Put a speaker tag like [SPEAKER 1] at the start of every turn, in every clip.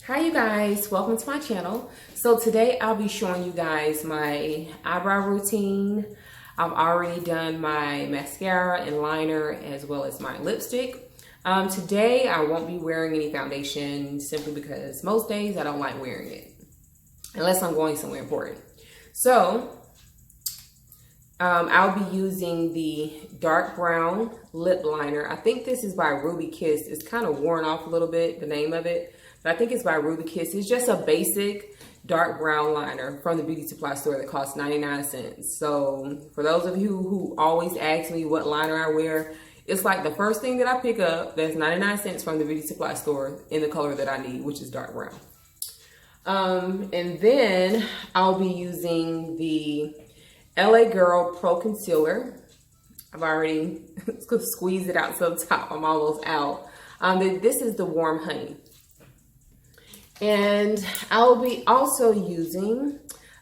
[SPEAKER 1] Hi you guys, welcome to my channel. So today I'll be showing you guys my eyebrow routine. I've already done my mascara and liner as well as my lipstick. Today I won't be wearing any foundation simply because most days I don't like wearing it unless I'm going somewhere important. So I'll be using the dark brown lip liner. I think this is by Ruby Kiss. It's kind of worn off a little bit, the name of it. But I think it's by Ruby Kiss. It's just a basic dark brown liner from the beauty supply store that costs 99 cents. So for those of you who always ask me what liner I wear, it's like the first thing that I pick up that's 99 cents from the beauty supply store in the color that I need, which is dark brown. And then I'll be using the LA Girl Pro Concealer. I've already squeezed it out to the top. I'm almost out. This is the Warm Honey. And I'll be also using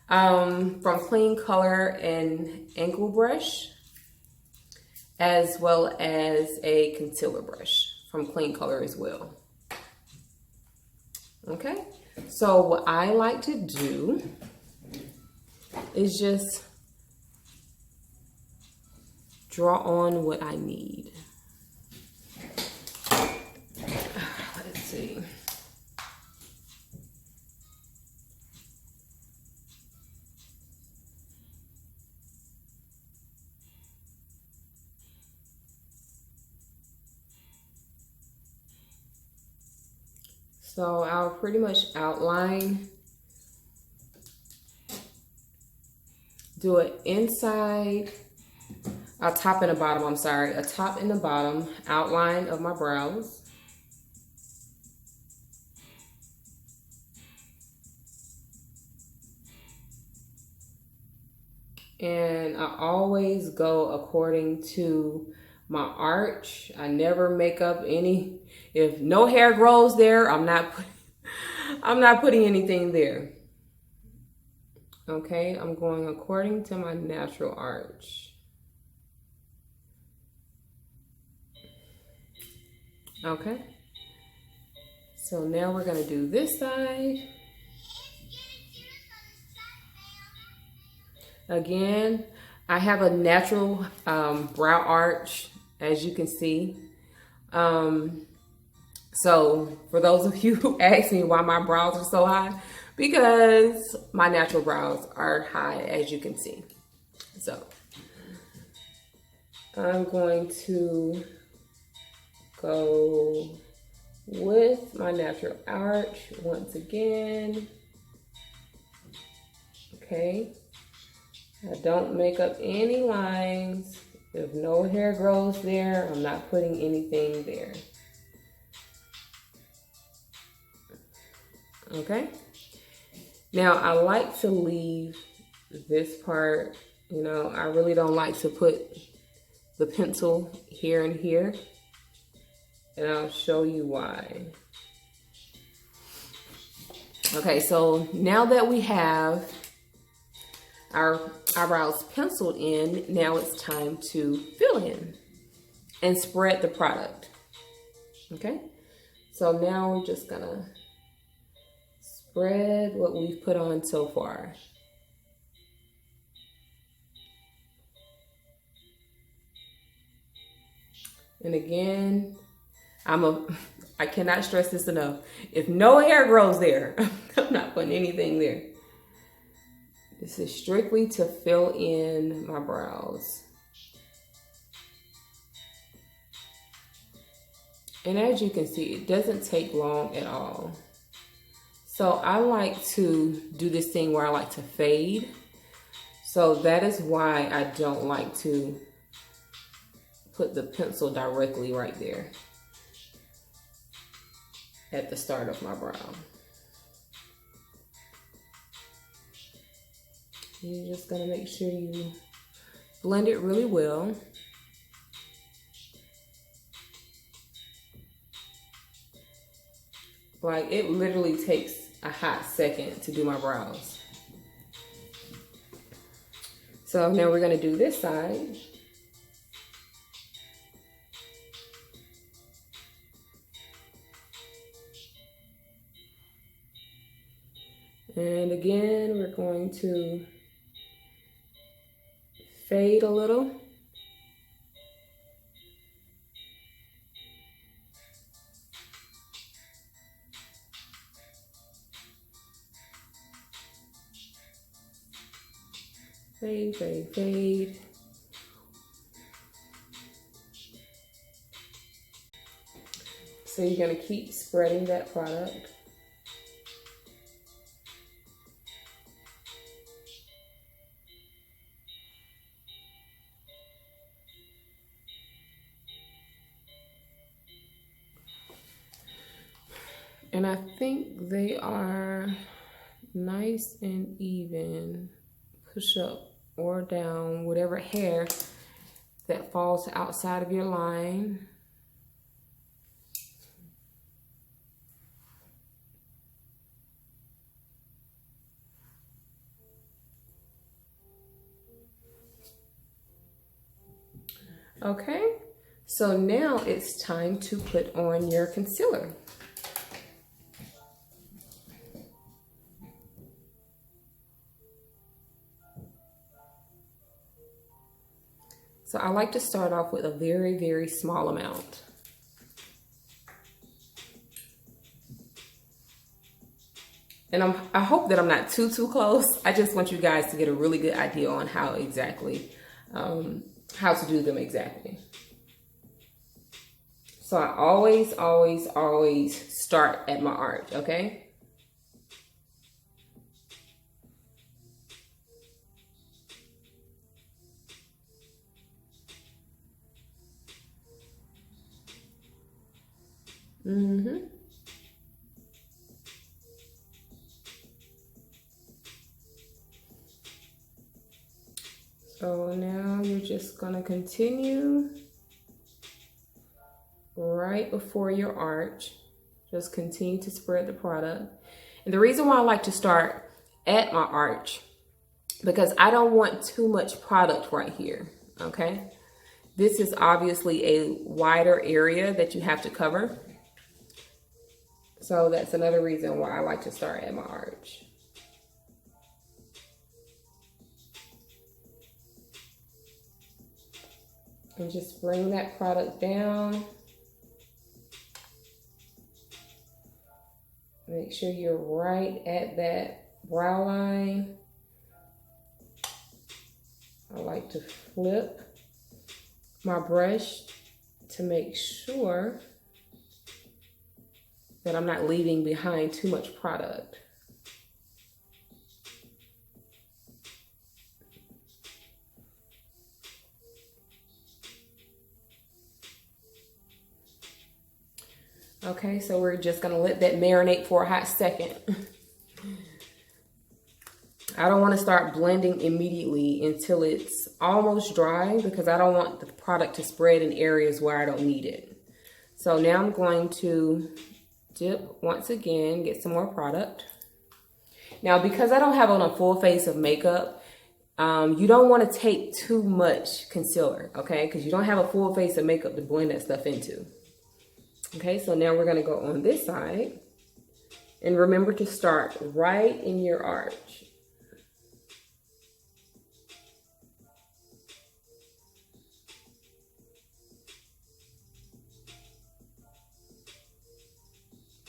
[SPEAKER 1] from Clean Color an ankle brush as well as a concealer brush from Clean Color as well. Okay, so what I like to do is just draw on what I need. Let's see. So I'll pretty much outline, do it inside, a top and a bottom, I'm sorry, a top and a bottom outline of my brows. And I always go according to my arch. I never make up any. If no hair grows there, I'm not putting anything there. Okay, I'm going according to my natural arch. Okay. So now we're gonna do this side. Again, I have a natural brow arch, as you can see. So for those of you who ask me why my brows are so high, because my natural brows are high, as you can see. So I'm going to go with my natural arch once again. Okay. I don't make up any lines. If no hair grows there, I'm not putting anything there. Okay. Now I like to leave this part, you know, I really don't like to put the pencil here and here. And I'll show you why. Okay, so now that we have our eyebrows penciled in, now it's time to fill in and spread the product. Okay, so now we're just gonna spread what we've put on so far. And again, I cannot stress this enough. If no hair grows there, I'm not putting anything there. This is strictly to fill in my brows. And as you can see, it doesn't take long at all. So I like to do this thing where I like to fade. So that is why I don't like to put the pencil directly right there at the start of my brow. You're just gonna make sure you blend it really well. Like, it literally takes a hot second to do my brows. So now we're gonna do this side. And again, we're going to fade a little. Fade, fade, fade. So you're going to keep spreading that product. And I think they are nice and even. Push up or down whatever hair that falls outside of your line. Okay, so now it's time to put on your concealer. So I like to start off with a very, very small amount. And I hope that I'm not too close. I just want you guys to get a really good idea on how exactly, how to do them exactly. So I always, always, always start at my arch, okay? So now you're just gonna continue right before your arch. Just continue to spread the product. And the reason why I like to start at my arch, because I don't want too much product right here, okay? This is obviously a wider area that you have to cover. So that's another reason why I like to start at my arch. And just bring that product down. Make sure you're right at that brow line. I like to flip my brush to make sure that I'm not leaving behind too much product. Okay, so we're just gonna let that marinate for a hot second. I don't want to start blending immediately until it's almost dry, because I don't want the product to spread in areas where I don't need it. So now I'm going to dip once again, get some more product. Now, because I don't have on a full face of makeup, you don't want to take too much concealer, okay? Because you don't have a full face of makeup to blend that stuff into. Okay, so now we're going to go on this side. And remember to start right in your arch.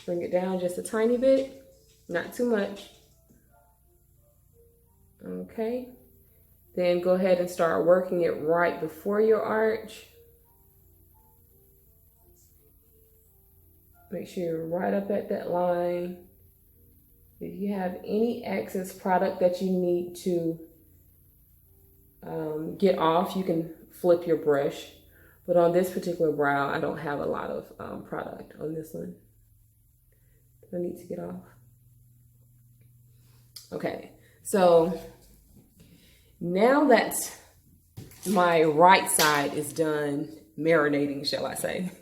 [SPEAKER 1] Bring it down just a tiny bit, not too much. Okay, then go ahead and start working it right before your arch. Make sure you're right up at that line. If you have any excess product that you need to get off, you can flip your brush. But on this particular brow, I don't have a lot of product on this one. I need to get off. Okay, so now that my right side is done marinating, shall I say,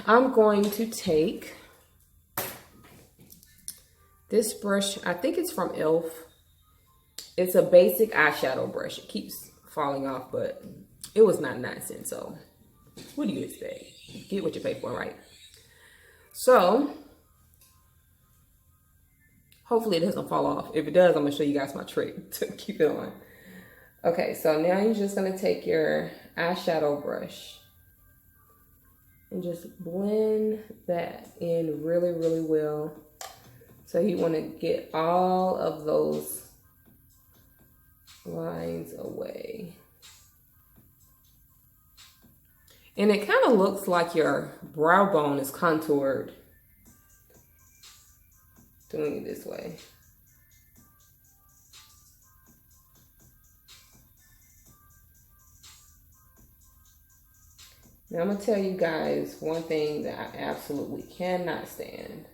[SPEAKER 1] I'm going to take this brush. I think it's from e.l.f. It's a basic eyeshadow brush. It keeps falling off, but it was 99 cents, so what do you expect? Get what you pay for, right? So Hopefully it doesn't fall off. If it does, I'm gonna show you guys my trick to keep it on. Okay, so now you're just gonna take your eyeshadow brush and just blend that in really, really well. So you wanna get all of those lines away. And it kind of looks like your brow bone is contoured doing it this way. Now I'm gonna tell you guys one thing that I absolutely cannot stand.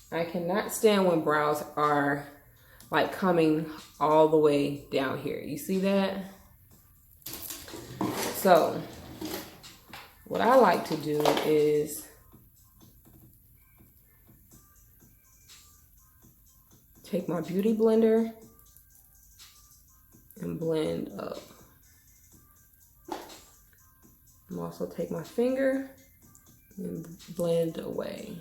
[SPEAKER 1] I cannot stand when brows are like coming all the way down here. You see that? So what I like to do is take my beauty blender and blend up. I'm also take my finger and blend away.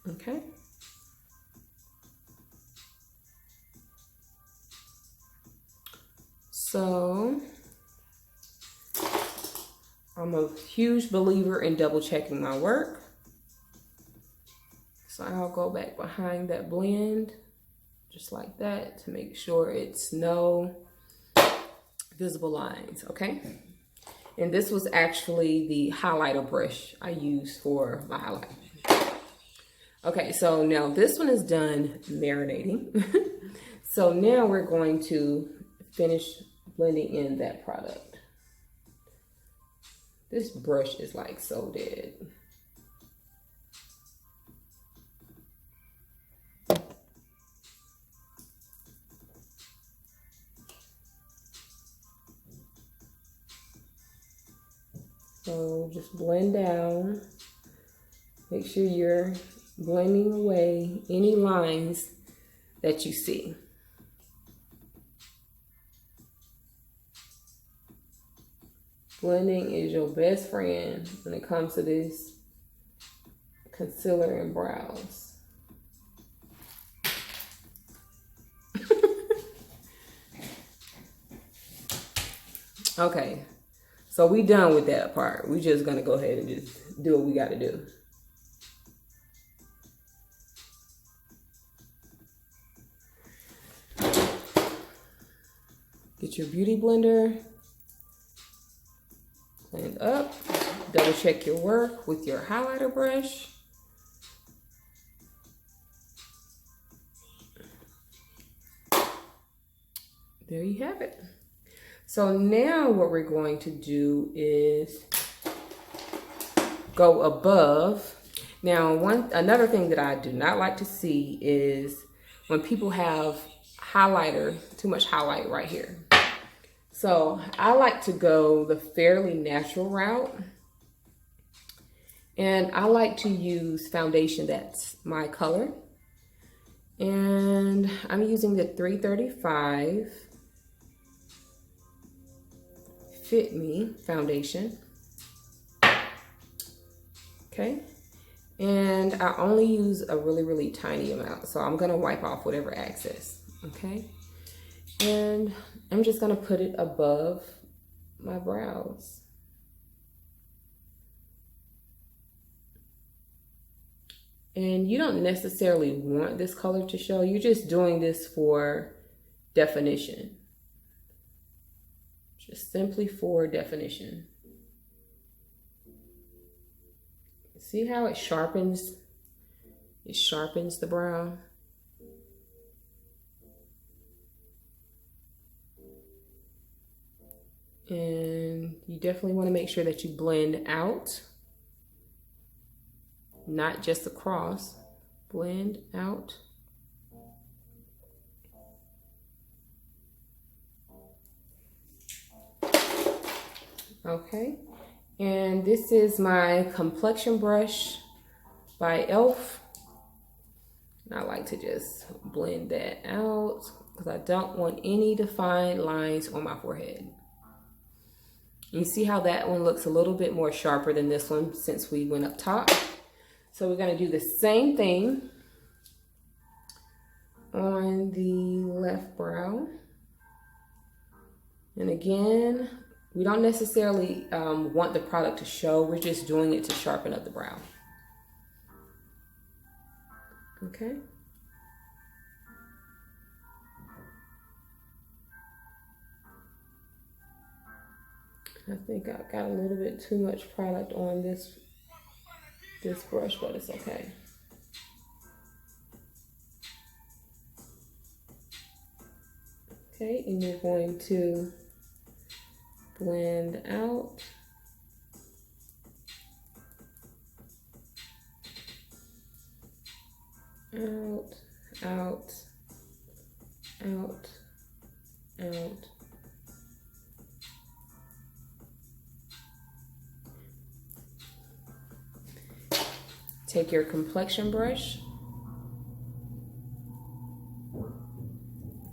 [SPEAKER 1] Okay. So I'm a huge believer in double checking my work. So I'll go back behind that blend just like that to make sure it's no visible lines, okay? And this was actually the highlighter brush I used for my highlight. Okay, so now this one is done marinating. So now we're going to finish blending in that product. This brush is like so dead. So just blend down. Make sure you're blending away any lines that you see. Blending is your best friend when it comes to this concealer and brows. Okay, so we done with that part. We just gonna go ahead and just do what we gotta do. Get your beauty blender, blend up, double check your work with your highlighter brush. There you have it. So now what we're going to do is go above. Now another thing that I do not like to see is when people have highlighter, too much highlight right here. So I like to go the fairly natural route. And I like to use foundation that's my color. And I'm using the 335 Fit Me foundation. Okay. And I only use a really, really tiny amount. So I'm gonna wipe off whatever excess, okay? And I'm just gonna put it above my brows. And you don't necessarily want this color to show. You're just doing this for definition. Just simply for definition. See how it sharpens? It sharpens the brow. And you definitely want to make sure that you blend out, not just across. Blend out. Okay, and this is my complexion brush by e.l.f. And I like to just blend that out because I don't want any defined lines on my forehead. You see how that one looks a little bit more sharper than this one since we went up top. So we're gonna do the same thing on the left brow. And again, we don't necessarily want the product to show. We're just doing it to sharpen up the brow. Okay. I think I got a little bit too much product on this brush, but it's okay. Okay, and you're going to blend out. Out, out, out, out. Take your complexion brush,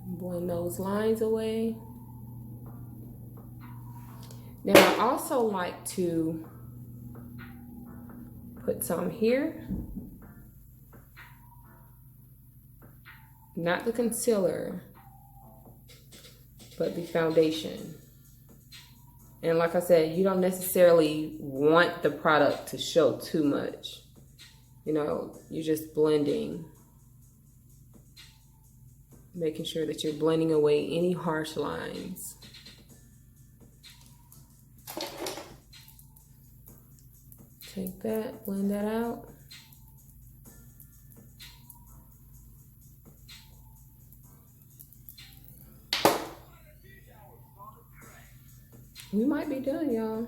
[SPEAKER 1] blend those lines away. Now I also like to put some here, not the concealer, but the foundation. And like I said, you don't necessarily want the product to show too much. You know, you're just blending, making sure that you're blending away any harsh lines. Take that, blend that out. We might be done, y'all.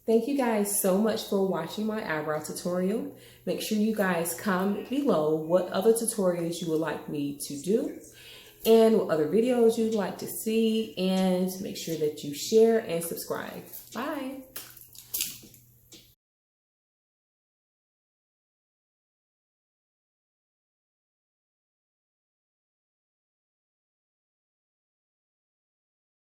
[SPEAKER 1] Thank you guys so much for watching my eyebrow tutorial. Make sure you guys comment below what other tutorials you would like me to do and what other videos you'd like to see, and make sure that you share and subscribe. Bye.